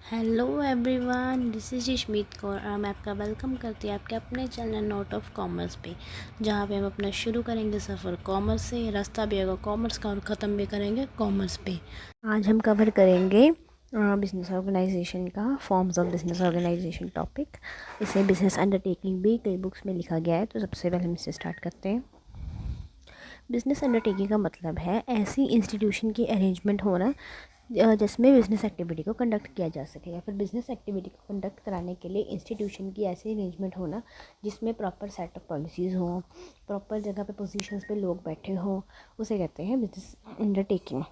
Hello everyone, this is Ishmeet Kaur और मैं आपका वेलकम करती हूँ आपके अपने चैनल नोट ऑफ कॉमर्स पे, जहाँ पे हम अपना शुरू करेंगे सफ़र कॉमर्स से। रास्ता भी होगा कॉमर्स का और ख़त्म भी करेंगे कॉमर्स पे। आज हम कवर करेंगे बिजनेस ऑर्गेनाइजेशन का, forms of business organisation topic. इसे बिजनेस अंडरटेकिंग भी कई बुक्स में लिखा गया है, तो सबसे पहले हम इसे स्टार्ट करते हैं। बिजनेस अंडरटेकिंग का मतलब है ऐसी इंस्टीट्यूशन की अरेंजमेंट होना जिसमें बिज़नेस एक्टिविटी को कंडक्ट किया जा सके, या फिर बिज़नेस एक्टिविटी को कंडक्ट कराने के लिए इंस्टीट्यूशन की ऐसी अरेंजमेंट होना जिसमें प्रॉपर सेट ऑफ पॉलिसीज़ हो, प्रॉपर जगह पे पोजीशंस पे लोग बैठे हों, उसे कहते हैं बिज़नेस अंडरटेकिंग।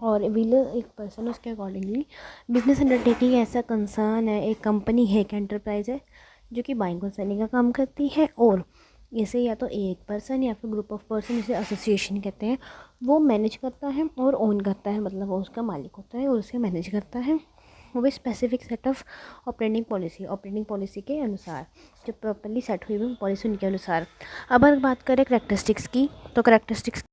और विल एक पर्सन उसके अकॉर्डिंगली बिज़नेस अंडरटेकिंग ऐसा कंसर्न है, एक कंपनी है, एक एंटरप्राइज है जो कि बाइंग और सेलिंग का काम करती है, और इसे या तो एक पर्सन या फिर ग्रुप ऑफ पर्सन, इसे एसोसिएशन कहते हैं, वो मैनेज करता है और ओन करता है, मतलब वो उसका मालिक होता है और उसे मैनेज करता है। वो specific set of operating policy के अनुसार, जो प्रॉपरली सेट हुई हुई पॉलिसी उनके अनुसार। अब अगर बात करें करेक्टरिस्टिक्स की, तो characteristics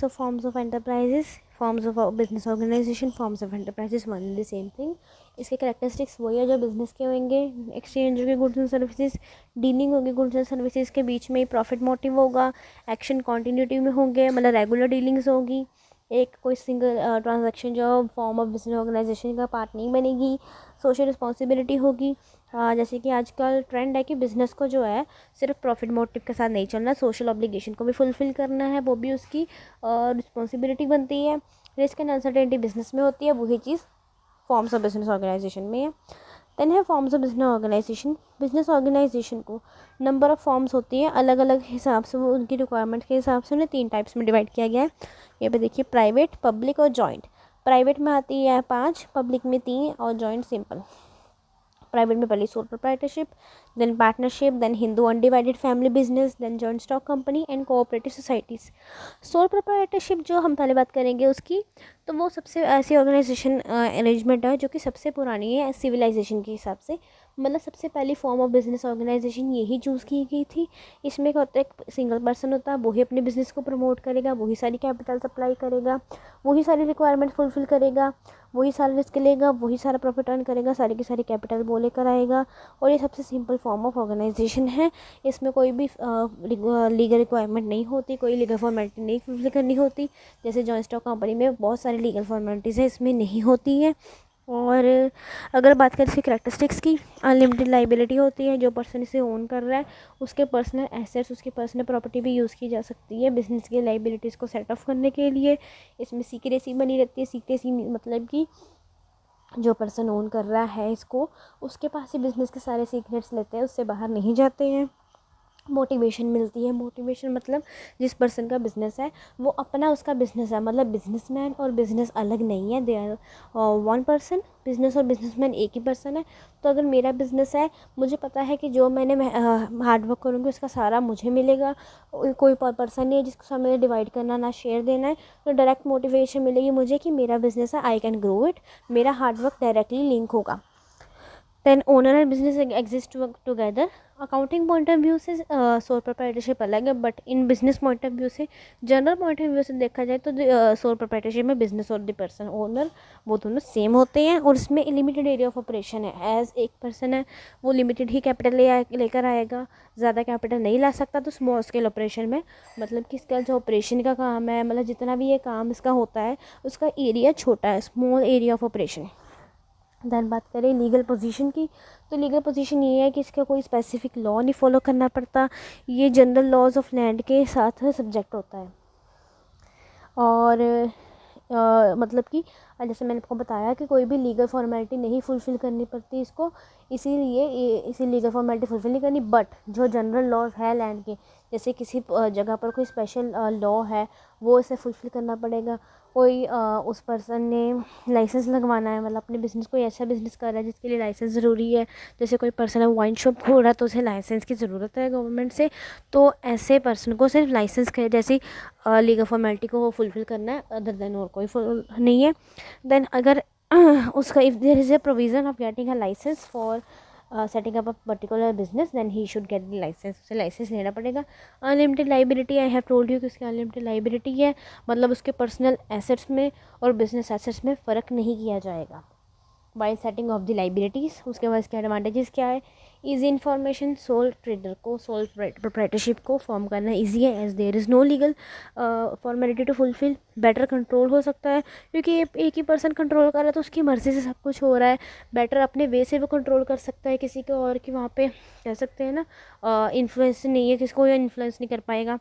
of forms of enterprises, forms of business organisation, forms of enterprises, one and the same thing. इसके करेक्टरिस्टिक्स वही है जो बिजनेस के होंगे। एक्सचेंज होगी गुड्स एंड सर्विसेज, डीलिंग होगी गुड्स एंड सर्विसेज के बीच में, प्रॉफिट मोटिव होगा, एक्शन कॉन्टीन्यूटी में होंगे, मतलब रेगुलर डीलिंग्स होगी, एक कोई सिंगल ट्रांजैक्शन जो फॉर्म ऑफ बिजनेस ऑर्गेनाइजेशन का पार्ट नहीं बनेगी। सोशल रिस्पॉन्सिबिलिटी होगी, जैसे कि आजकल ट्रेंड है कि बिज़नेस को जो है सिर्फ प्रॉफिट मोटिव के साथ नहीं चलना, सोशल ऑब्लिगेशन को भी फुलफ़िल करना है, वो भी उसकी रिस्पॉन्सिबिलिटी बनती है। रिस्क एंड अनसर्टेनिटी बिजनेस में होती है, वही चीज़ फॉर्म्स ऑफ बिजनेस ऑर्गेनाइजेशन में है। देन है forms of business organisation. Business organisation को नंबर ऑफ़ फॉर्म्स होती है, अलग अलग हिसाब से, वो उनकी रिक्वायरमेंट के हिसाब से उन्हें 3 टाइप्स में डिवाइड किया गया है। यहाँ पे देखिए, प्राइवेट, पब्लिक और जॉइंट। प्राइवेट में आती है 5, पब्लिक में 3 और जॉइंट सिंपल। प्राइवेट में पहले sole proprietorship, then partnership, then Hindu undivided family business, then joint stock company and cooperative societies. Sole proprietorship जो हम पहले बात करेंगे उसकी, तो वो सबसे ऐसी ऑर्गेनाइजेशन अरेंजमेंट है जो कि सबसे पुरानी है सिविलाइजेशन के हिसाब से, मतलब सबसे पहली फॉर्म ऑफ बिजनेस ऑर्गेनाइजेशन यही चूज़ की गई थी। इसमें क्या होता है, एक सिंगल पर्सन होता है, वही अपने बिजनेस को प्रमोट करेगा, वही सारी कैपिटल सप्लाई करेगा, वही सारी रिक्वायरमेंट फुलफिल करेगा, वही सारा रिस्क लेगा, वही सारा प्रॉफिट अर्न करेगा, सारी की सारी कैपिटल वो लेकर आएगा। और ये सबसे सिंपल फॉर्म ऑफ ऑर्गेनाइजेशन है। इसमें कोई भी लीगल रिक्वायरमेंट नहीं होती, कोई लीगल फॉर्मेलिटी नहीं फुलफिल करनी होती। जैसे जॉइंट स्टॉक कंपनी में बहुत सारी लीगल फॉर्मेलिटीज़ है, इसमें नहीं होती है। और अगर बात करें इसकी करेक्टरिस्टिक्स की, अनलिमिटेड लाइबिलिटी होती है, जो पर्सन इसे ओन कर रहा है उसके पर्सनल एसेट्स, उसकी पर्सनल प्रॉपर्टी भी यूज़ की जा सकती है बिजनेस की लाइबिलिटीज़ को सेट ऑफ करने के लिए। इसमें सीक्रेसी बनी रहती है। सीक्रेसी मतलब कि जो पर्सन ओन कर रहा है इसको, उसके पास ही बिजनेस के सारे सीक्रेट्स लेते हैं, उससे बाहर नहीं जाते हैं। मोटिवेशन मिलती है। मोटिवेशन मतलब जिस पर्सन का बिज़नेस है वो अपना उसका बिज़नेस है, मतलब बिजनेसमैन और बिज़नेस अलग नहीं है, they are one person. Business और बिजनेसमैन एक ही पर्सन है। तो अगर मेरा बिज़नेस है, मुझे पता है कि जो मैंने हार्ड वर्क करूँगी उसका सारा मुझे मिलेगा। कोई पर्सन नहीं है जिसको साथ में डिवाइड करना, ना शेयर देना है। तो डायरेक्ट मोटिवेशन मिलेगी मुझे कि मेरा बिज़नेस है, आई कैन ग्रो इट, मेरा हार्ड वर्क डायरेक्टली लिंक होगा। Then owner and business exist together. Accounting point of view से सोल प्रोप्राइटरशिप अलग है, but in business point of view से, जनरल पॉइंट ऑफ व्यू से देखा जाए तो सोल प्रोप्राइटरशिप में बिजनेस और द पर्सन ओनर वो दोनों सेम होते हैं, और इसमें लिमिटेड एरिया ऑफ ऑपरेशन है। एज एक पर्सन है वो लिमिटेड ही कैपिटल लेकर आएगा, ज़्यादा कैपिटल नहीं ला सकता। तो स्मॉल स्केल ऑपरेशन में मतलब कि इसका जो ऑपरेशन का काम है, मतलब जितना भी ये काम इसका होता है उसका एरिया छोटा है, small area of operation. Then बात करें लीगल पोजीशन की, तो लीगल पोजीशन ये है कि इसका कोई स्पेसिफिक लॉ नहीं फॉलो करना पड़ता, ये जनरल लॉज ऑफ लैंड के साथ सब्जेक्ट होता है। और मतलब कि जैसे मैंने आपको बताया कि कोई भी लीगल फॉर्मेलिटी नहीं फुलफ़िल करनी पड़ती इसको, इसीलिए इसी लीगल फॉर्मेलिटी फुलफ़िल नहीं करनी। बट जो जनरल लॉज है लैंड के, जैसे किसी जगह पर कोई स्पेशल लॉ है वो इसे फुलफ़िल करना पड़ेगा। कोई उस पर्सन ने लाइसेंस लगवाना है, मतलब अपने बिज़नेस, कोई ऐसा बिज़नेस कर रहा है जिसके लिए लाइसेंस ज़रूरी है, जैसे कोई पर्सन है वाइन शॉप खोल रहा है तो उसे लाइसेंस की ज़रूरत है गवर्नमेंट से। तो ऐसे पर्सन को सिर्फ लाइसेंस के जैसी लीगल फॉर्मेलिटी को वो फुलफ़िल करना है, अदर देन और कोई नहीं है। देन अगर उसका if there is a provision of getting a licence for setting up a particular business, then he should get the licence, उसे लाइसेंस लेना पड़ेगा। Unlimited liability, I have told you कि उसकी अनलिमिटेड लाइबिलिटी है, मतलब उसके पर्सनल एसेट्स में और बिजनेस एसेट्स में फ़र्क नहीं किया जाएगा। By setting off the liabilities. उसके बाद इसके एडवांटेजेस क्या है, इजी इन्फॉर्मेशन, सोल ट्रेडर को सोल प्रोप्राइटरशिप को फॉर्म करना ईजी है as there is no legal formality to fulfil. Better control हो सकता है क्योंकि एक ही पर्सन कंट्रोल कर रहा है तो उसकी मर्ज़ी से सब कुछ हो रहा है। बेटर अपने वे से वो कंट्रोल कर सकता है किसी को, और कि वहाँ पे कह सकते हैं ना इन्फ्लुएंस नहीं है, किसको इन्फ्लुएंस नहीं कर पाएगा।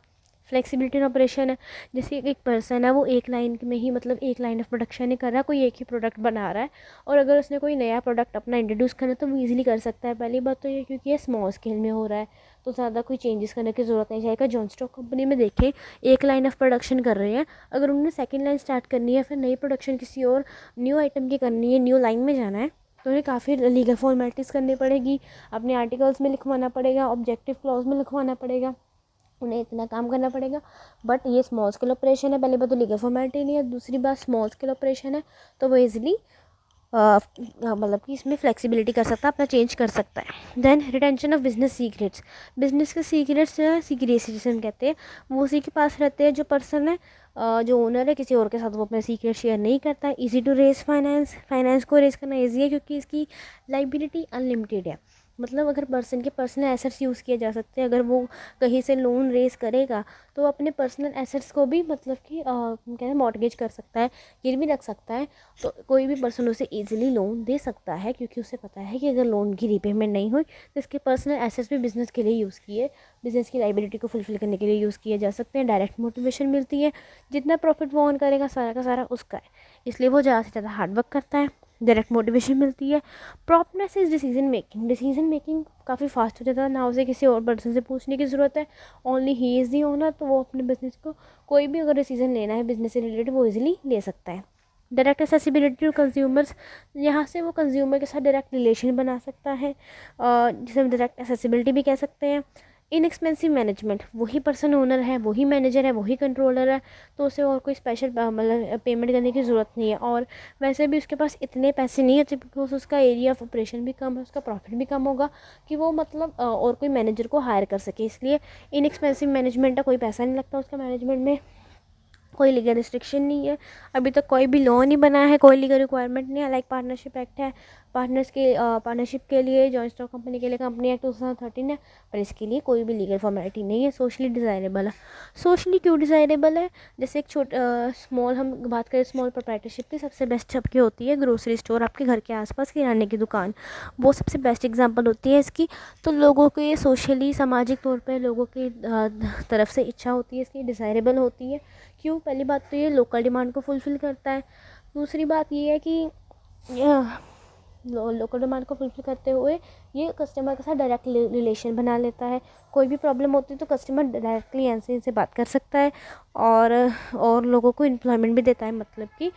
फ्लेक्सिबिलिटी इन ऑपरेशन है, जैसे एक पर्सन है वो एक लाइन में ही, मतलब एक लाइन ऑफ प्रोडक्शन नहीं कर रहा, कोई एक ही प्रोडक्ट बना रहा है, और अगर उसने कोई नया प्रोडक्ट अपना इंट्रोड्यूस करना है तो वो ईजिली कर सकता है। पहली बात तो ये क्योंकि ये स्मॉल स्केल में हो रहा है तो ज़्यादा कोई चेंजेस करने की ज़रूरत नहीं जाएगा। जॉन स्टॉक कंपनी में देखें, एक लाइन ऑफ प्रोडक्शन कर रहे हैं, अगर उन्होंने सेकेंड लाइन स्टार्ट करनी है, फिर नई प्रोडक्शन किसी और न्यू आइटम की करनी है, न्यू लाइन में जाना है, तो उन्हें काफ़ी लीगल फॉर्मेलिटीज़ करनी पड़ेगी, अपने आर्टिकल्स में लिखवाना पड़ेगा, ऑब्जेक्टिव क्लॉज में लिखवाना पड़ेगा, उन्हें इतना काम करना पड़ेगा। बट ये स्मॉल स्केल ऑपरेशन है, पहली बात तो लीगल फॉर्मेलिटी नहीं है, दूसरी बात स्मॉल स्केल ऑपरेशन है तो वो ईजिली मतलब कि इसमें फ्लेक्सिबिलिटी कर सकता है, अपना चेंज कर सकता है। Then retention of business secrets, business के सीक्रेट्स सीक्रेसी जिसे हम कहते हैं वो उसी के पास रहते हैं, जो पर्सन है जो ओनर है, किसी और के साथ वो अपना सीक्रेट शेयर नहीं करता है। Easy to raise finance, finance को रेज करना ईजी है क्योंकि इसकी लाइबिलिटी अनलिमिटेड है, मतलब अगर पर्सन के पर्सनल एसेट्स यूज़ किए जा सकते हैं, अगर वो कहीं से लोन रेज करेगा तो अपने पर्सनल एसेट्स को भी मतलब कि क्या है मॉर्टगेज कर सकता है, गिरवी रख सकता है, तो कोई भी पर्सन उसे इजीली लोन दे सकता है क्योंकि उसे पता है कि अगर लोन की रीपेमेंट नहीं हुई तो इसके पर्सनल एसेट्स भी बिजनेस के लिए यूज़ किए, बिजनेस की लाइबिलिटी को फुलफिल करने के लिए यूज़ किए जा सकते हैं। डायरेक्ट मोटिवेशन मिलती है, जितना प्रॉफिट वो अर्न करेगा सारा का सारा उसका है, इसलिए वो ज़्यादा से ज़्यादा हार्डवर्क करता है। डायरेक्ट मोटिवेशन मिलती है। Promptness is decision making, decision making काफ़ी फास्ट हो जाता है, ना उसे किसी और पर्सन से पूछने की ज़रूरत है, only he is the owner, तो वो अपने बिजनेस को कोई भी अगर डिसीजन लेना है बिजनेस से रिलेटेड वो इजीली ले सकता है। डायरेक्ट एक्सेसिबिलिटी टू कंज्यूमर्स, यहाँ से वो कंज्यूमर के साथ डायरेक्ट रिलेशन बना सकता है, जिसे हम डायरेक्ट एक्सेसिबिलिटी भी कह सकते हैं। इनएक्सपेंसिव मैनेजमेंट, वही पर्सन ओनर है, वही मैनेजर है, वही कंट्रोलर है, तो उसे और कोई स्पेशल मतलब पेमेंट करने की ज़रूरत नहीं है, और वैसे भी उसके पास इतने पैसे नहीं होते बिकॉज उसका एरिया ऑफ ऑपरेशन भी कम है, उसका प्रॉफिट भी कम होगा कि वो मतलब और कोई मैनेजर को हायर कर सके, इसलिए इनएक्सपेंसिव मैनेजमेंट है, कोई पैसा नहीं लगता उसका मैनेजमेंट में, कोई लीगल रिस्ट्रिक्शन नहीं है, अभी तक कोई भी लॉ नहीं बना है, कोई लीगल रिक्वायरमेंट नहीं है, लाइक पार्टनरशिप एक्ट है, पार्टनरशिप के लिए जॉइंट स्टॉक कंपनी के लिए कंपनी एक्ट 2013 है, पर इसके लिए कोई भी लीगल फॉर्मेलिटी नहीं है। सोशली डिज़ायरेबल है, सोशली क्यों डिज़ायरेबल है, जैसे एक स्मॉल हम बात करें स्मॉल प्रोप्राइटरशिप की, सबसे बेस्ट सबकी होती है ग्रोसरी स्टोर, आपके घर के आसपास किराने की दुकान, वो सबसे बेस्ट एग्जाम्पल होती है इसकी। तो लोगों को ये सोशली सामाजिक तौर पर लोगों की तरफ से इच्छा होती है, इसकी डिज़ायरेबल होती है। क्यों, पहली बात तो ये लोकल डिमांड को फुलफ़िल करता है, दूसरी बात ये है कि लोकल डिमांड को फुलफ़िल करते हुए ये कस्टमर के साथ डायरेक्ट रिलेशन बना लेता है, कोई भी प्रॉब्लम होती है तो कस्टमर डायरेक्टली इनसे बात कर सकता है, और लोगों को एम्प्लॉयमेंट भी देता है, मतलब कि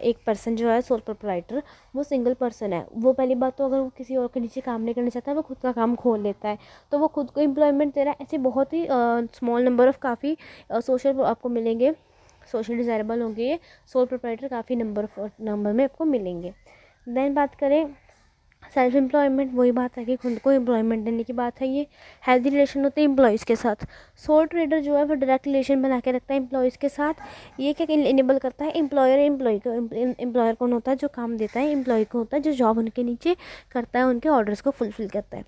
एक पर्सन जो है सोल प्रोप्राइटर वो सिंगल पर्सन है, वो पहली बात तो अगर वो किसी और के नीचे काम नहीं करना चाहता वो खुद का काम खोल लेता है, तो वो खुद को एम्प्लॉयमेंट दे रहा है। ऐसे बहुत ही स्मॉल नंबर ऑफ़ काफ़ी सोशल आपको मिलेंगे, सोशल डिज़ायरेबल होंगे ये सोल प्रोप्राइटर, काफ़ी नंबर में आपको मिलेंगे। देन बात करें सेल्फ एम्प्लॉयमेंट, वही बात है कि खुद को एम्प्लॉयमेंट देने की बात है, ये हेल्दी रिलेशन होते हैं एम्प्लॉयज़ के साथ। सोल ट्रेडर जो है वो डायरेक्ट रिलेशन बना के रखता है एम्प्लॉयज़ के साथ, ये क्या इनेबल करता है एम्प्लॉयर को, एम्प्लॉयर कौन होता है जो काम देता है, एम्प्लॉय को होता है जो जॉब उनके नीचे करता है, उनके ऑर्डर्स को फुलफ़िल करता है,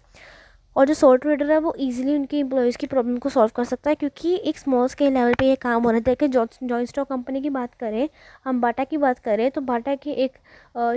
और जो सोल ट्रेडर है वो इजीली उनकी एम्प्लॉयज़ की प्रॉब्लम को सॉल्व कर सकता है क्योंकि एक स्मॉल स्केल लेवल पे ये काम हो रहा है। देखिए जॉइंट स्टॉक कंपनी की बात करें, हम बाटा की बात करें तो बाटा के एक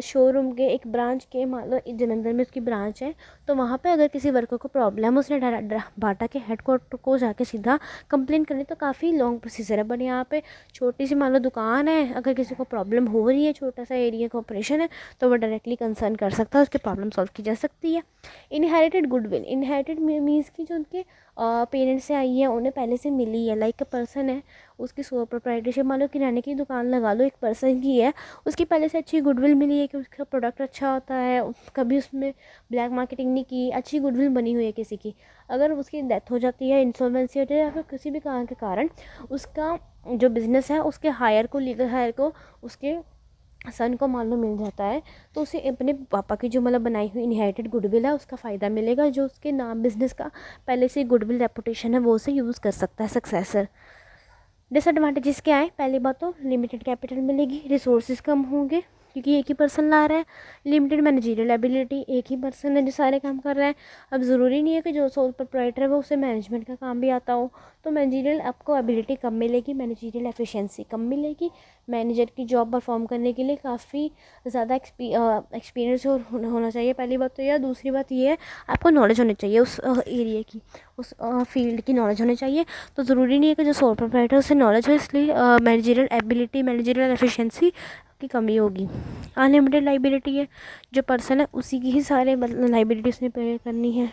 शोरूम के एक ब्रांच के मान लो जलंधर में उसकी ब्रांच है, तो वहाँ पे अगर किसी वर्कर को प्रॉब्लम है उसने बाटा के हेडक्वार्टर को जाके सीधा कंप्लेन करनी, तो काफ़ी लॉन्ग प्रोसीजर है। बट यहाँ पे छोटी सी मान लो दुकान है, अगर किसी को प्रॉब्लम हो रही है, छोटा सा एरिया का ऑपरेशन है, तो वो डायरेक्टली कंसर्न कर सकता है, उसकी प्रॉब्लम सॉल्व की जा सकती है। इनहेरिटेड गुडविल, इनहेरिटेड मीन्स की जो उनके पेरेंट्स से आई है, उन्हें पहले से मिली है, लाइक अ पर्सन है उसकी सोल प्रोप्राइटरशिप, मान लो किराने की दुकान लगा लो, एक पर्सन की है, उसकी पहले से अच्छी गुडविल मिली है कि उसका प्रोडक्ट अच्छा होता है, कभी उसमें ब्लैक मार्केटिंग नहीं की, अच्छी गुडविल बनी हुई है किसी की। अगर उसकी डेथ हो जाती है, इंसॉल्वेंसी हो जाती है, या फिर किसी भी कारण के कारण उसका जो बिज़नेस है उसके हायर को, लीगल हायर को उसके सन को मान लो मिल जाता है, तो उसे अपने पापा की जो मतलब बनाई हुई इनहेरिटेड गुडविल है उसका फ़ायदा मिलेगा, जो उसके नाम बिजनेस का पहले से गुडविल रेपुटेशन है वो उसे यूज़ कर सकता है सक्सेसर। डिसएडवांटेजेस क्या है, पहली बात तो लिमिटेड कैपिटल मिलेगी, रिसोर्सेज कम होंगे, क्योंकि एक ही पर्सन ला रहा है। लिमिटेड मैनेजरियल एबिलिटी, एक ही पर्सन है जो सारे काम कर रहा है। अब ज़रूरी नहीं है कि जो सोल प्रोप्राइटर है वो उसे मैनेजमेंट का काम भी आता हो, तो मैनेजरियल आपको एबिलिटी कम मिलेगी, मैनेजरियल एफिशिएंसी कम मिलेगी। मैनेजर की जॉब परफॉर्म करने के लिए काफ़ी ज़्यादा एक्सपीरियंस होना चाहिए, पहली बात तो यह। दूसरी बात ये है, आपको नॉलेज होनी चाहिए उस एरिया की, उस फील्ड की नॉलेज होनी चाहिए। तो ज़रूरी नहीं है कि जो सोल प्रोप्राइटर उसे नॉलेज हो, इसलिए मैनेजरियल एबिलिटी, मैनेजरियल एफिशिएंसी की कमी होगी। अनलिमिटेड लाइबिलिटी है, जो पर्सन है उसी की ही सारे लाइबिलिटी उसने पे करनी है।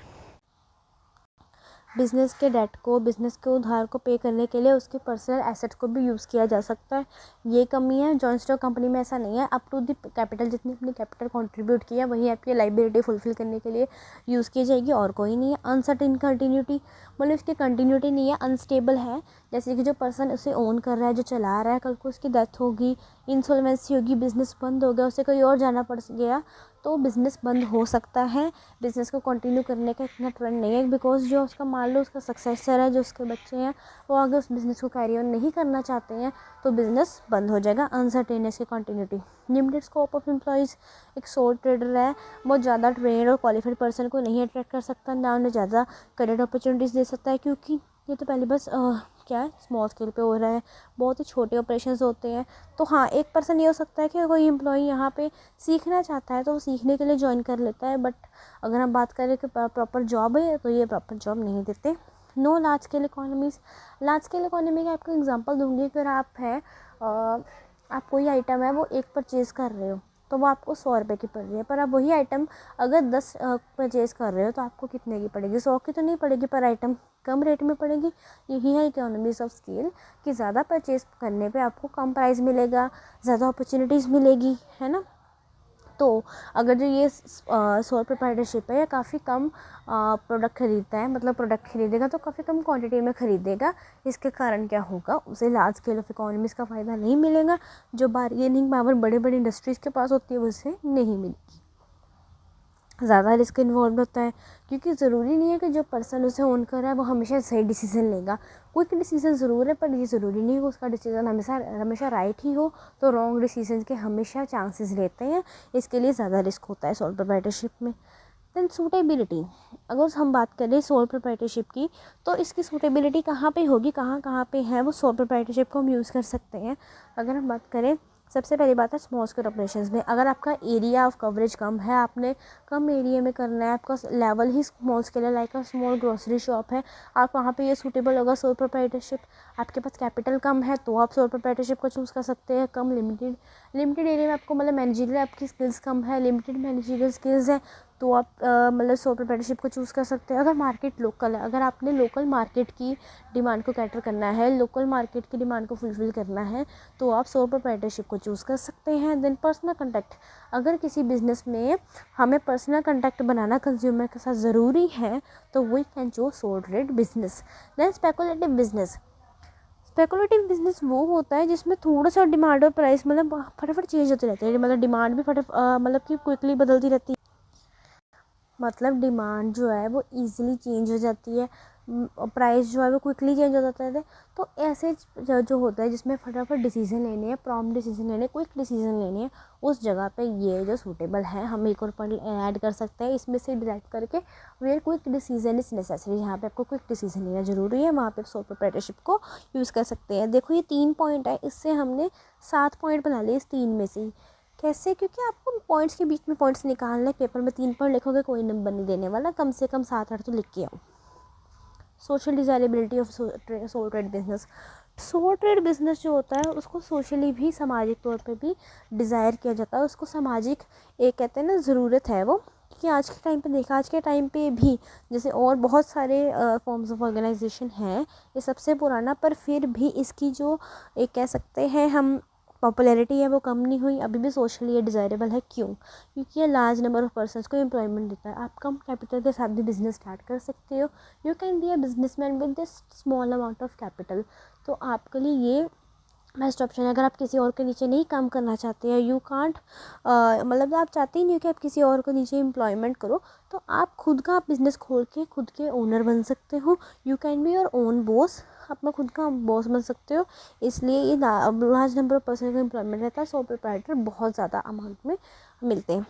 बिज़नेस के डेट को, बिज़नेस के उधार को पे करने के लिए उसके पर्सनल एसेट्स को भी यूज़ किया जा सकता है। ये कमी है। जॉइंट स्टॉक कंपनी में ऐसा नहीं है। अप टू द कैपिटल, जितनी अपनी कैपिटल कंट्रीब्यूट किया वही आपकी लाइबिलिटी फुलफिल करने के लिए यूज़ की जाएगी, और कोई नहीं है। अनसर्टेन कंटिन्यूटी, मतलब इसकी कंटिन्यूटी नहीं है, अनस्टेबल है। जैसे कि जो पर्सन उसे ओन कर रहा है, जो चला रहा है, कल को उसकी डेथ होगी, इंसॉल्वेंसी होगी, बिज़नेस बंद हो गया, उसे कोई और जाना पड़ गया, तो बिज़नेस बंद हो सकता है। बिज़नेस को कंटिन्यू करने का इतना ट्रेंड नहीं है, बिकॉज जो उसका मान लो उसका सक्सेसर है, जो उसके बच्चे हैं, वो आगे उस बिज़नेस को कैरी ऑन नहीं करना चाहते हैं, तो बिज़नेस बंद हो जाएगा। अनसर्टेनेस की continuity. Limited scope of employees, एक सोल ट्रेडर है, बहुत ज़्यादा ट्रेंड और क्वालिफाइड पर्सन को नहीं अट्रैक्ट कर सकता, ना उन्हें ज़्यादा करियर अपॉर्चुनिटीज़ दे सकता है, क्योंकि ये तो पहले बस क्या है, स्मॉल स्केल पे हो रहा है, बहुत ही छोटे ऑपरेशंस होते हैं। तो हाँ, एक पर्सन ये हो सकता है कि कोई एम्प्लॉय यहाँ पे सीखना चाहता है तो वो सीखने के लिए ज्वाइन कर लेता है, बट अगर हम बात करें कि प्रॉपर जॉब है, तो ये प्रॉपर जॉब नहीं देते। No large scale economies. Large scale economy का आपको एग्जांपल दूंगी। अगर आप है आप कोई आइटम है वो एक परचेज़ कर रहे हो, तो वो आपको 100 रुपये की पड़ रही है, पर आप वही आइटम अगर 10 परचेज़ कर रहे हो तो आपको कितने की पड़ेगी? 100 की तो नहीं पड़ेगी, पर आइटम कम रेट में पड़ेगी। यही है इकोनॉमीज़ ऑफ स्केल, कि ज़्यादा परचेज़ करने पे आपको कम प्राइस मिलेगा, ज़्यादा अपॉर्चुनिटीज़ मिलेगी, है ना। तो अगर जो ये सोल प्रोप्राइटरशिप है, या काफ़ी कम प्रोडक्ट खरीदता है, मतलब प्रोडक्ट खरीदेगा तो काफ़ी कम क्वांटिटी में खरीदेगा, इसके कारण क्या होगा, उसे लार्ज स्केल ऑफ इकोनॉमीज़ का फ़ायदा नहीं मिलेगा। जो बार्गेनिंग पावर बड़े बड़े इंडस्ट्रीज़ के पास होती है वो उसे नहीं मिलेगी। ज़्यादा रिस्क इन्वॉल्व होता है, क्योंकि ज़रूरी नहीं है कि जो पर्सन उसे ओन कर रहा है वो हमेशा सही डिसीज़न लेगा। क्विक डिसीज़न ज़रूर है, पर ये ज़रूरी नहीं है कि उसका डिसीज़न हमेशा राइट ही हो, तो रॉन्ग डिसीज़न के हमेशा चांसेस रहते हैं। इसके लिए ज़्यादा रिस्क होता है सोल प्रोप्राइटरशिप में। देन सूटेबिलिटी, अगर हम बात करें सोल प्रोप्राइटरशिप की, तो इसकी सूटेबिलिटी कहाँ पे होगी, कहाँ कहाँ पे है वो सोल प्रोप्राइटरशिप को हम यूज़ कर सकते हैं। अगर हम बात करें, सबसे पहली बात है स्मॉल स्केल ऑपरेशंस में। अगर आपका एरिया ऑफ कवरेज कम है, आपने कम एरिया में करना है, आपका लेवल ही स्मॉल स्केल है, like a small grocery shop है, आप वहाँ पे ये सूटेबल होगा सोल प्रोप्राइटरशिप। आपके पास कैपिटल कम है तो आप सोल प्रोप्राइटरशिप को चूज़ कर सकते हैं। कम लिमिटेड एरिया में आपको, मतलब मैनेजरियल आपकी स्किल्स कम है, लिमिटेड मैनेजरियल स्किल्स है, तो आप मतलब सोल प्रोप्राइटरशिप को चूज़ कर सकते हैं। अगर मार्केट लोकल है, अगर आपने लोकल मार्केट की डिमांड को कैटर करना है, लोकल मार्केट की डिमांड को फुलफिल करना है, तो आप सोल प्रोप्राइटरशिप को चूज़ कर सकते हैं। देन पर्सनल कॉन्टैक्ट, अगर किसी बिज़नेस में हमें पर्सनल कॉन्टैक्ट बनाना कंज्यूमर के साथ ज़रूरी है, तो we can choose sole trade business. Then speculative business. Speculative business वो होता है जिसमें थोड़ा सा डिमांड और प्राइस मतलब फटाफट चेंज होते रहते हैं, मतलब डिमांड भी मतलब कि क्विकली बदलती रहती है, मतलब डिमांड जो है वो इजीली चेंज हो जाती है, प्राइस जो है वो क्विकली चेंज हो जाता है। तो ऐसे जो होता है जिसमें फटाफट डिसीजन लेने हैं, प्रॉम्प्ट डिसीजन लेने, क्विक डिसीजन लेने हैं, उस जगह पे ये जो सूटेबल है, हम एक और पॉइंट ऐड कर सकते हैं इसमें से डिराइव करके, where quick decision is necessary, जहाँ पे आपको क्विक डिसीजन लेना जरूरी है, वहाँ पे सोल प्रोप्राइटरशिप को यूज़ कर सकते हैं। देखो ये 3 पॉइंट है, इससे हमने 7 पॉइंट बना लिए इस 3 में से। कैसे? क्योंकि आपको पॉइंट्स के बीच में पॉइंट्स निकालना है, पेपर में 3 पॉइंट लिखोगे कोई नंबर नहीं देने वाला, कम से कम 7-8 तो लिख के आओ। Social desirability of sole trade business. Sole trade business जो होता है उसको सोशली भी, सामाजिक तौर पे भी डिज़ायर किया जाता है, उसको सामाजिक एक कहते हैं ना ज़रूरत है वो, कि आज के टाइम पे देखा, आज के टाइम पे भी जैसे और बहुत सारे फॉर्म्स ऑफ ऑर्गेनाइजेशन हैं, ये सबसे पुराना, पर फिर भी इसकी जो एक कह सकते हैं हम पॉपुलैरिटी है वो कम नहीं हुई, अभी भी सोशली ये डिज़ायरेबल है। क्यों? क्योंकि ये लार्ज नंबर ऑफ पर्सन्स को एम्प्लॉयमेंट देता है। आप कम कैपिटल के साथ भी बिजनेस स्टार्ट कर सकते हो। You can be a business man with this small amount of capital. तो आपके लिए ये बेस्ट ऑप्शन है। अगर आप किसी और के नीचे नहीं काम करना चाहते हैं, यू कांट मतलब आप चाहते ही नहीं हो कि आप किसी और के नीचे एम्प्लॉयमेंट करो, तो आप खुद का बिज़नेस खोल के खुद के ओनर बन सकते हो। You can be your own boss, अपना खुद का बॉस बन सकते हो। इसलिए ये लार्ज नंबर ऑफ पर्सन का एम्प्लॉयमेंट रहता है, सो प्रोप्राइटर बहुत ज़्यादा अमाउंट में मिलते हैं।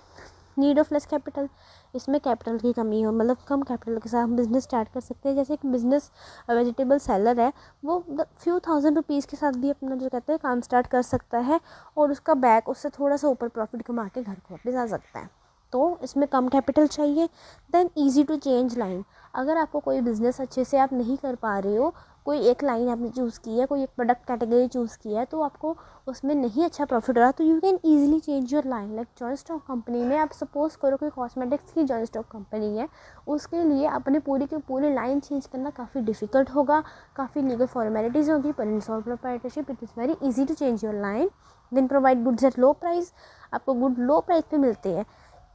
नीड ऑफ लेस कैपिटल, इसमें कैपिटल की कमी हो, मतलब कम कैपिटल के साथ हम बिज़नेस स्टार्ट कर सकते हैं। जैसे एक बिज़नेस वेजिटेबल सेलर है, वो फ्यू थाउजेंड रुपीज़ के साथ भी अपना जो कहते हैं काम स्टार्ट कर सकता है, और उसका बैक उससे थोड़ा सा ऊपर प्रॉफिट कमा के घर को वापस आ सकता है। तो इसमें कम कैपिटल चाहिए। Then easy to change line, अगर आपको कोई बिज़नेस अच्छे से आप नहीं कर पा रहे हो, कोई एक लाइन आपने चूज़ की है, कोई एक प्रोडक्ट कैटेगरी चूज़ की है, तो आपको उसमें नहीं अच्छा प्रॉफिट हो रहा, तो you can easily change your line. Like joint stock company में आप सपोज करो कोई कॉस्मेटिक्स की जॉइंट स्टॉक कंपनी है, उसके लिए अपने पूरी की पूरी लाइन चेंज करना काफ़ी डिफिकल्ट होगा, काफ़ी लीगल फॉर्मेलिटीज़ होगी, पर in sole proprietorship it is very easy to change your line. Then provide goods at low price, आपको गुड लो प्राइस पे मिलते हैं।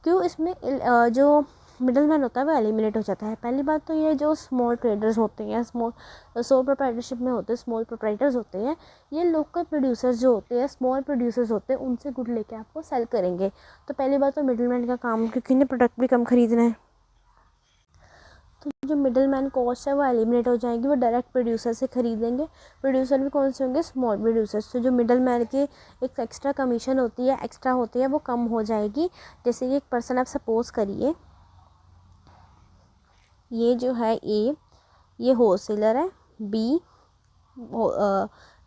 क्यों? इसमें जो मिडल मैन होता है वो एलिमिनेट हो जाता है। पहली बात तो ये जो स्मॉल ट्रेडर्स होते हैं, स्मॉल सोल प्रोप्राइटरशिप में होते हैं, स्मॉल प्रोप्राइटर्स होते हैं, ये लोकल प्रोड्यूसर्स जो होते हैं, स्मॉल प्रोड्यूसर्स होते हैं, उनसे गुड लेके आपको सेल करेंगे। तो पहली बात तो मिडल मैन का काम, क्योंकि इन्हें प्रोडक्ट भी कम खरीदना है, तो जो मिडल मैन कॉस्ट है वो एलिमिनेट हो जाएगी, वो डायरेक्ट प्रोड्यूसर से खरीदेंगे। प्रोड्यूसर भी कौन से होंगे? Small producers. तो जो मिडल मैन की एक एक्स्ट्रा कमीशन होती है, एक्स्ट्रा होती है, वो कम हो जाएगी। जैसे कि एक पर्सन आप सपोज करिए, ये जो है ए, ये होलसेलर है, बी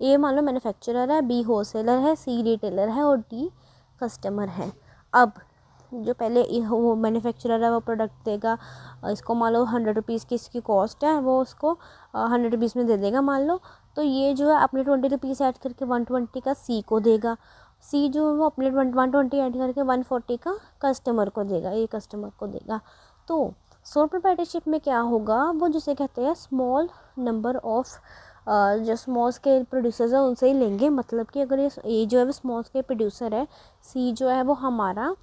ए मान लो मैन्युफैक्चरर है, बी होलसेलर है, सी रिटेलर है और डी कस्टमर है। अब जो पहले वो मैन्युफैक्चरर है वो प्रोडक्ट देगा, इसको मान लो 100 रुपीज़ की इसकी कॉस्ट है, वो उसको 100 रुपीज़ में दे देगा मान लो। तो ये जो है अपने 20 रुपीज़ ऐड करके 120 का सी को देगा, सी जो है वो अपने 120 ऐड करके 140 का कस्टमर को देगा, ये कस्टमर को देगा। तो सोल प्रोप्राइटरशिप में क्या होगा, वो जिसे कहते हैं स्मॉल नंबर ऑफ जो स्मॉल स्केल प्रोड्यूसर्स है उनसे ही लेंगे। मतलब कि अगर ये जो है वो स्मॉल स्केल प्रोड्यूसर है, सी जो है वो हमारा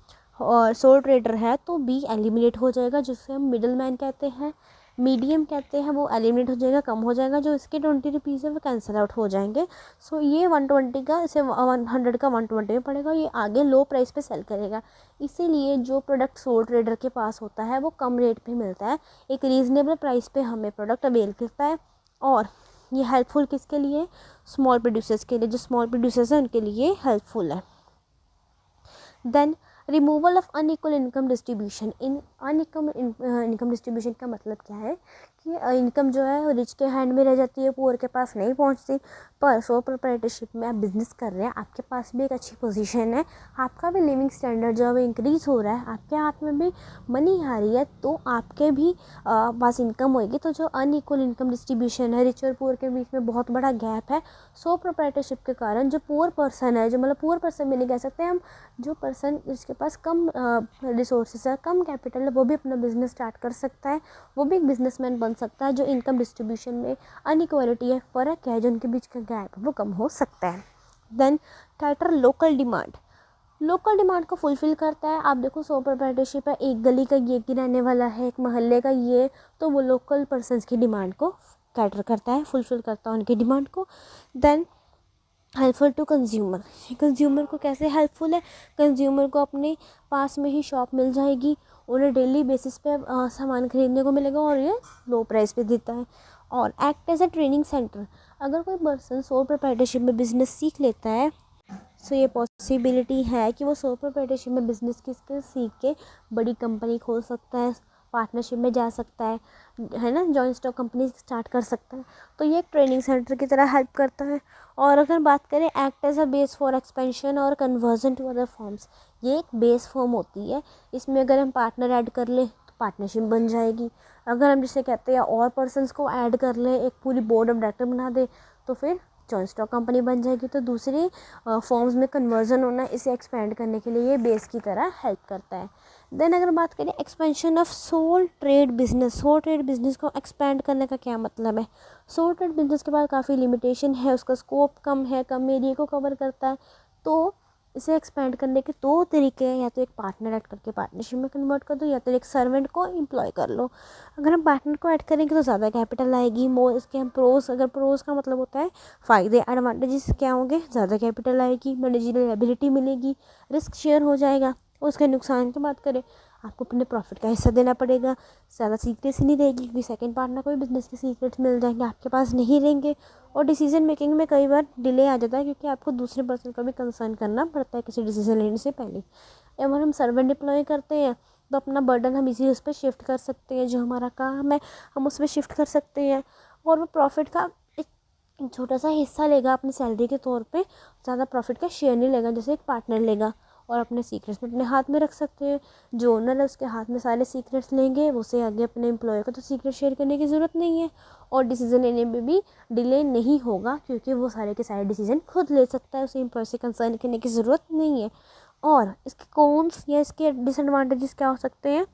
और सोल ट्रेडर है, तो बी एलिमिनेट हो जाएगा, जिसे हम मिडल मैन कहते हैं, मीडियम कहते हैं, वो एलिमिनेट हो जाएगा, कम हो जाएगा। जो इसके 20 रुपीज़ है वो कैंसिल आउट हो जाएंगे। सो ये 120 का, इसे 100 का 120 में पड़ेगा, ये आगे लो प्राइस पे सेल करेगा। इसीलिए जो प्रोडक्ट सोल ट्रेडर के पास होता है वो कम रेट पे मिलता है, एक रीज़नेबल प्राइस पे हमें प्रोडक्ट अवेल करता है। और ये हेल्पफुल किसके लिए? स्मॉल प्रोड्यूसर्स के लिए, जो स्मॉल प्रोड्यूसर्स हैं उनके लिए हेल्पफुल है। Then removal of unequal income distribution. इन अनइक्वल इनकम डिस्ट्रीब्यूशन का मतलब क्या है कि इनकम जो है रिच के हैंड में रह जाती है, पुअर के पास नहीं पहुंचती। पर सोल प्रोप्राइटरशिप में आप बिज़नेस कर रहे हैं, आपके पास भी एक अच्छी पोजीशन है, आपका भी लिविंग स्टैंडर्ड जो है वो इंक्रीज़ हो रहा है, आपके हाथ में भी मनी आ रही है, तो आपके भी पास इनकम होएगी। तो जो अनइक्वल इनकम डिस्ट्रीब्यूशन है, रिच और पुअर के बीच में बहुत बड़ा गैप है, सोल प्रोप्राइटरशिप के कारण जो पुअर पर्सन है, जो मतलब पुअर पर्सन भी नहीं कह सकते हम, जो पर्सन जिसके पास कम रिसोर्सेज है, कम कैपिटल है, वो भी अपना बिजनेस स्टार्ट कर सकता है, वो भी एक बिजनेसमैन बन सकता है। जो इनकम डिस्ट्रीब्यूशन में अनइक्वालिटी है, फ़र्क है, जो उनके बीच का गैप है, वो कम हो सकता है। Then tighter local demand, local demand को फुलफ़िल करता है। आप देखो सोल प्रोप्राइटरशिप है, एक गली का ये की रहने वाला है, एक मोहल्ले का ये, तो वो लोकल पर्सनस की डिमांड को कैटर करता है, फुलफ़िल करता है उनकी डिमांड को। Then helpful to consumer, consumer को कैसे हेल्पफुल है? कंज्यूमर को अपने पास में ही शॉप मिल जाएगी, उन्हें डेली बेसिस पे सामान खरीदने को मिलेगा, और ये लो प्राइस पे देता है। और act as a training centre, अगर कोई पर्सन सोल प्रोप्राइटरशिप में बिजनेस सीख लेता है, सो ये पॉसिबिलिटी है कि वो सोल प्रोप्राइटरशिप में बिज़नेस की स्किल सीख के बड़ी कंपनी खोल सकता है, पार्टनरशिप में जा सकता है ना, जॉइंट स्टॉक कंपनी स्टार्ट कर सकता है। तो ये एक ट्रेनिंग सेंटर की तरह हेल्प करता है। और अगर बात करें act as a base for expansion और कन्वर्जन टू अदर फॉर्म्स, ये एक बेस फॉर्म होती है, इसमें अगर हम पार्टनर ऐड कर ले तो पार्टनरशिप बन जाएगी। अगर हम जिसे कहते हैं और पर्सनस को ऐड कर ले, एक पूरी बोर्ड ऑफ डायरेक्टर बना दे, तो फिर जॉइंट स्टॉक कंपनी बन जाएगी। तो दूसरी फॉर्म्स में कन्वर्जन होना, इसे एक्सपेंड करने के लिए ये बेस की तरह हेल्प करता है। देन अगर बात करें expansion of sole trade business, sole trade business को एक्सपेंड करने का क्या मतलब है? सोल ट्रेड बिजनेस के बाद काफ़ी लिमिटेशन है, उसका स्कोप कम है, कम एरिया को कवर करता है, तो इसे एक्सपेंड करने के दो तरीके हैं, या तो एक पार्टनर ऐड करके पार्टनरशिप में कन्वर्ट कर दो, या तो एक सर्वेंट को एम्प्लॉय कर लो। अगर हम पार्टनर को ऐड करेंगे तो ज़्यादा कैपिटल आएगी। मोर इसके हम प्रोस, अगर प्रोस का मतलब होता है फ़ायदे, एडवांटेजेस क्या होंगे, ज़्यादा कैपिटल आएगी, मैनेजरियल एबिलिटी मिलेगी, रिस्क शेयर हो जाएगा। उसके नुकसान की बात करें, आपको अपने प्रॉफिट का हिस्सा देना पड़ेगा, ज़्यादा सीक्रेट्स नहीं रहेगी, क्योंकि सेकंड पार्टनर को भी बिजनेस के सीक्रेट्स मिल जाएंगे, आपके पास नहीं रहेंगे। और डिसीजन मेकिंग में कई बार डिले आ जाता है, क्योंकि आपको दूसरे पर्सन का भी कंसर्न करना पड़ता है किसी डिसीजन लेने से पहले। अगर हम सर्वेंट डिप्लॉय करते हैं तो अपना बर्डन हम इसी उस पर शिफ्ट कर सकते हैं, जो हमारा काम है हम उस पर शिफ्ट कर सकते हैं, और वो प्रॉफिट का एक छोटा सा हिस्सा लेगा अपनी सैलरी के तौर पे, ज़्यादा प्रॉफिट का शेयर नहीं लेगा जैसे एक पार्टनर लेगा। और अपने सीक्रेट्स में अपने हाथ में रख सकते हैं, जो ओनर है उसके हाथ में सारे सीक्रेट्स लेंगे, उसे आगे अपने एम्प्लॉय को तो सीक्रेट शेयर करने की ज़रूरत नहीं है, और डिसीजन लेने में भी डिले नहीं होगा, क्योंकि वो सारे के सारे डिसीजन खुद ले सकता है, उसे एम्प्लॉय से कंसर्न करने की ज़रूरत नहीं है। और इसके कॉन्स या इसके डिसएडवांटेजेस क्या हो सकते हैं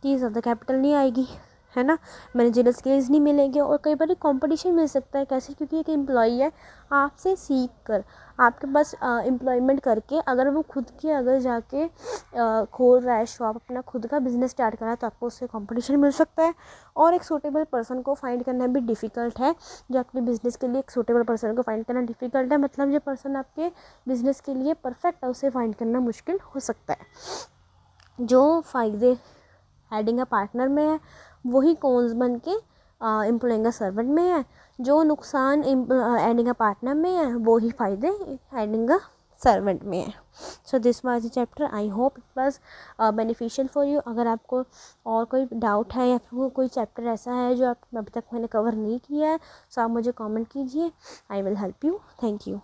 कि ज़्यादा कैपिटल नहीं आएगी, है ना, मैनेजरियल स्किल्स नहीं मिलेंगे, और कई बार कंपटीशन मिल सकता है। कैसे, क्योंकि एक एम्प्लॉई है आपसे सीख कर आपके पास एम्प्लॉयमेंट करके, अगर वो खुद के अगर जाके खोल रहा है शॉप, अपना खुद का बिजनेस स्टार्ट कर रहा है, तो आपको उससे कंपटीशन मिल सकता है। और एक सूटेबल पर्सन को फाइंड करना भी डिफ़िकल्ट है, जो आपके बिज़नेस के लिए एक सूटेबल पर्सन को फाइंड करना डिफ़िकल्ट है, मतलब जो पर्सन आपके बिज़नेस के लिए परफेक्ट है उसे फाइंड करना मुश्किल हो सकता है। जो फ़ायदे एडिंग अ पार्टनर में है, वही कॉन्स बन के एम्प्लॉइंग अ सर्वेंट में है। जो नुकसान एडिंग अ पार्टनर में है, वो ही फ़ायदे एडिंग अ सर्वेंट में है। So this was the chapter, I hope it was beneficial for you. अगर आपको और कोई डाउट है या फिर कोई चैप्टर ऐसा है जो आप अभी तक मैंने कवर नहीं किया है, सो आप मुझे कमेंट कीजिए, I will help you. Thank you.